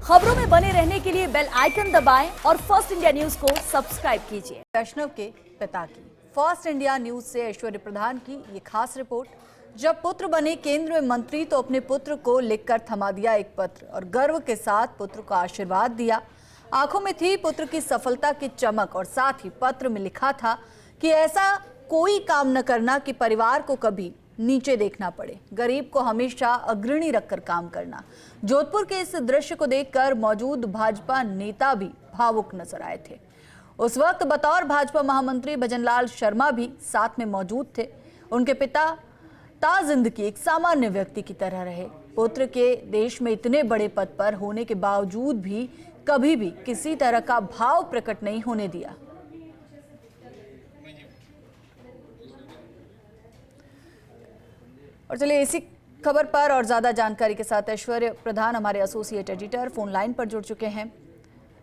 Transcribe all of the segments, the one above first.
खबरों में बने रहने के लिए बेल आइकन दबाएं और फर्स्ट इंडिया न्यूज को सब्सक्राइब कीजिए। वैष्णव के पिता की फर्स्ट इंडिया न्यूज से ऐश्वर्य प्रधान की ये खास रिपोर्ट। जब पुत्र बने केंद्र में मंत्री तो अपने पुत्र को लिखकर थमा दिया एक पत्र और गर्व के साथ पुत्र को आशीर्वाद दिया। आंखों में थी पुत्र की सफलता की चमक और साथ ही पत्र में लिखा था कि ऐसा कोई काम न करना कि परिवार को कभी नीचे देखना पड़े, गरीब को हमेशा अग्रणी रखकर काम करना। जोधपुर के इस दृश्य को देखकर मौजूद भाजपा नेता भी भावुक नजर आए थे। उस वक्त बतौर भाजपा महामंत्री भजनलाल शर्मा भी साथ में मौजूद थे। उनके पिता जिंदगी एक सामान्य व्यक्ति की तरह रहे। पुत्र के देश में इतने बड़े पद पर होने के बावजूद भी कभी भी किसी तरह का भाव प्रकट नहीं होने दिया। और चलिए इसी खबर पर और ज्यादा जानकारी के साथ ऐश्वर्य प्रधान हमारे एसोसिएट एडिटर फोन लाइन पर जुड़ चुके हैं।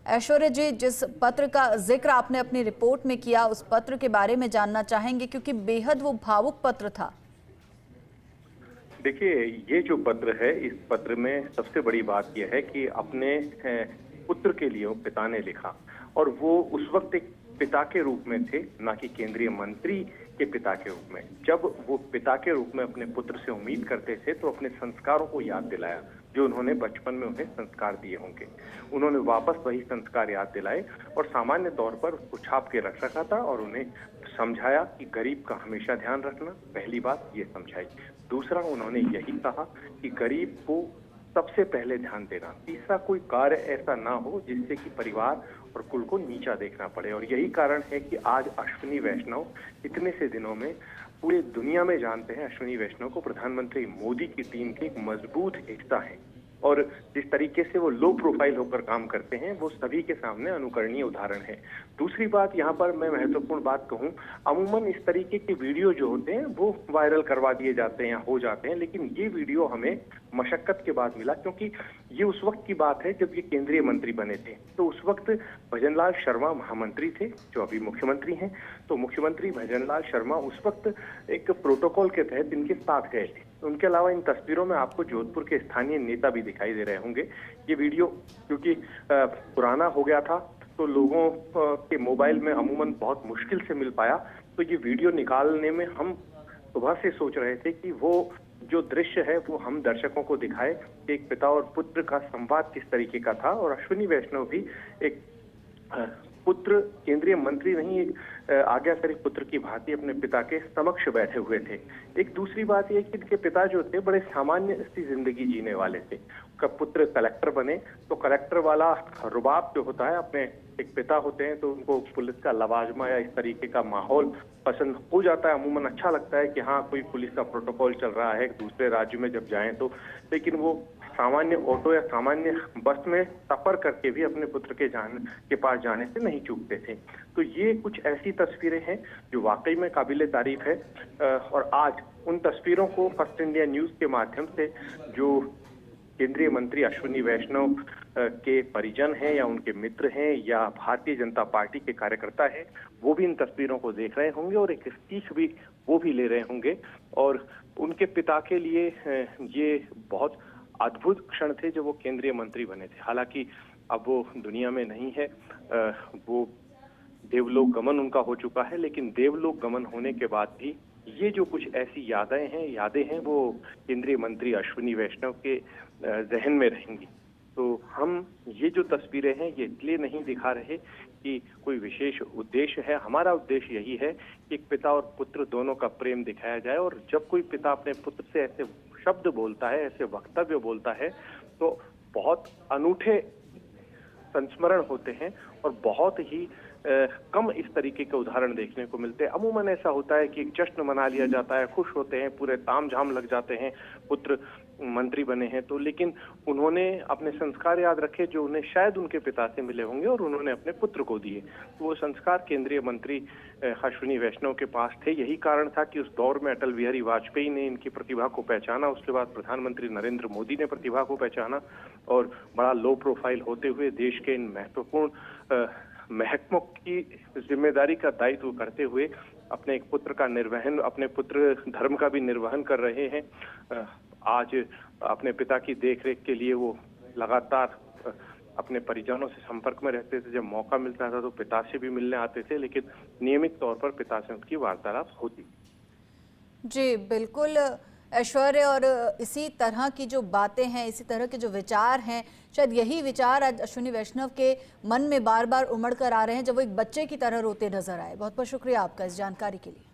ऐश्वर्य जी, जिस पत्र का जिक्र आपने अपनी रिपोर्ट में किया उस पत्र के बारे में जानना चाहेंगे क्योंकि बेहद वो भावुक पत्र था। देखिए, ये जो पत्र है, इस पत्र में सबसे बड़ी बात यह है कि अपने पुत्र के लिए पिता ने लिखा और वो उस वक्त एक पिता के रूप में थे, ना कि केंद्रीय मंत्री के पिता के रूप में। जब वो पिता के रूप में अपने पुत्र से उम्मीद करते थे तो अपने संस्कारों को याद दिलाया जो उन्होंने बचपन में उन्हें संस्कार दिए होंगे। उन्होंने वापस वही संस्कार याद दिलाए और सामान्य तौर पर उसको छाप के रख रखा था और उन्हें समझाया कि गरीब का हमेशा ध्यान रखना। पहली बात ये समझाई। दूसरा, उन्होंने यही कहा कि गरीब को सबसे पहले ध्यान देना। तीसरा, कोई कार्य ऐसा ना हो जिससे कि परिवार और कुल को नीचा देखना पड़े। और यही कारण है कि आज अश्विनी वैष्णव इतने से दिनों में पूरी दुनिया में जानते हैं। अश्विनी वैष्णव को प्रधानमंत्री मोदी की टीम के एक मजबूत हिस्सा है और जिस तरीके से वो लो प्रोफाइल होकर काम करते हैं वो सभी के सामने अनुकरणीय उदाहरण है। दूसरी बात, यहाँ पर मैं महत्वपूर्ण बात कहूँ, अमूमन इस तरीके के वीडियो जो होते हैं वो वायरल करवा दिए जाते हैं, हो जाते हैं, लेकिन ये वीडियो हमें मशक्कत के बाद मिला क्योंकि ये उस वक्त की बात है जब ये केंद्रीय मंत्री बने थे। तो उस वक्त भजनलाल शर्मा महामंत्री थे जो अभी मुख्यमंत्री हैं। तो मुख्यमंत्री भजनलाल शर्मा उस वक्त एक प्रोटोकॉल के तहत इनके साथ गए थे। उनके अलावा इन तस्वीरों में आपको जोधपुर के स्थानीय नेता भी दिखाई दे रहे होंगे। ये वीडियो क्योंकि पुराना हो गया था तो लोगों के मोबाइल में अमूमन बहुत मुश्किल से मिल पाया। तो ये वीडियो निकालने में हम सुबह से सोच रहे थे कि वो जो दृश्य है वो हम दर्शकों को दिखाए कि एक पिता और पुत्र का संवाद किस तरीके का था। और अश्विनी वैष्णव भी एक पुत्र, केंद्रीय मंत्री नहीं, एक आज्ञाकारी पुत्र की भांति अपने पिता के समक्ष बैठे हुए थे। एक दूसरी बात यह कि इनके पिता जो थे बड़े सामान्य सी जिंदगी जीने वाले थे। पुत्र कलेक्टर बने तो कलेक्टर वाला रुबाब जो होता है, अपने एक पिता होते हैं तो उनको पुलिस का लवाजमा या इस तरीके का माहौल पसंद हो जाता है। अमूमन अच्छा लगता है कि हाँ, कोई पुलिस का प्रोटोकॉल चल रहा है दूसरे राज्य में जब जाएं तो। लेकिन वो सामान्य ऑटो या सामान्य बस में सफर करके भी अपने पुत्र के पास जाने से नहीं चूकते थे। तो ये कुछ ऐसी तस्वीरें हैं जो वाकई में काबिले तारीफ है। और आज उन तस्वीरों को फर्स्ट इंडिया न्यूज के माध्यम से जो केंद्रीय मंत्री अश्विनी वैष्णव के परिजन हैं या उनके मित्र हैं या भारतीय जनता पार्टी के कार्यकर्ता हैं, वो भी इन तस्वीरों को देख रहे होंगे और एक सीख भी वो भी ले रहे होंगे। और उनके पिता के लिए ये बहुत अद्भुत क्षण थे जब वो केंद्रीय मंत्री बने थे। हालांकि अब वो दुनिया में नहीं है, वो देवलोक गमन उनका हो चुका है, लेकिन देवलोक गमन होने के बाद भी ये जो कुछ ऐसी यादें हैं वो केंद्रीय मंत्री अश्विनी वैष्णव के जहन में रहेंगी। तो हम ये जो तस्वीरें हैं ये इसलिए नहीं दिखा रहे कि कोई विशेष उद्देश्य है। हमारा उद्देश्य यही है कि एक पिता और पुत्र दोनों का प्रेम दिखाया जाए। और जब कोई पिता अपने पुत्र से ऐसे शब्द बोलता है, ऐसे वक्तव्य बोलता है तो बहुत अनूठे संस्मरण होते हैं और बहुत ही कम इस तरीके के उदाहरण देखने को मिलते हैं। अमूमन ऐसा होता है कि एक जश्न मना लिया जाता है, खुश होते हैं, पूरे तामझाम लग जाते हैं, पुत्र मंत्री बने हैं तो। लेकिन उन्होंने अपने संस्कार याद रखे जो उन्हें शायद उनके पिता से मिले होंगे और उन्होंने अपने पुत्र को दिए। तो वो संस्कार केंद्रीय मंत्री अश्विनी वैष्णव के पास थे। यही कारण था कि उस दौर में अटल बिहारी वाजपेयी ने इनकी प्रतिभा को पहचाना, उसके बाद प्रधानमंत्री नरेंद्र मोदी ने प्रतिभा को पहचाना और बड़ा लो प्रोफाइल होते हुए देश के इन महत्वपूर्ण महकमों की जिम्मेदारी का दायित्व करते हुए अपने एक पुत्र का निर्वहन, अपने पुत्र धर्म का भी निर्वहन कर रहे हैं। आज अपने पिता की देखरेख के लिए वो लगातार अपने परिजनों से संपर्क में रहते थे। जब मौका मिलता था तो पिता से भी मिलने आते थे, लेकिन नियमित तौर पर पिता से उनकी वार्तालाप होती। जी बिल्कुल ऐश्वर्य, और इसी तरह की जो बातें हैं, इसी तरह के जो विचार हैं, शायद यही विचार आज अश्विनी वैष्णव के मन में बार बार उमड़ कर आ रहे हैं जब वो एक बच्चे की तरह रोते नजर आए। बहुत बहुत शुक्रिया आपका इस जानकारी के लिए।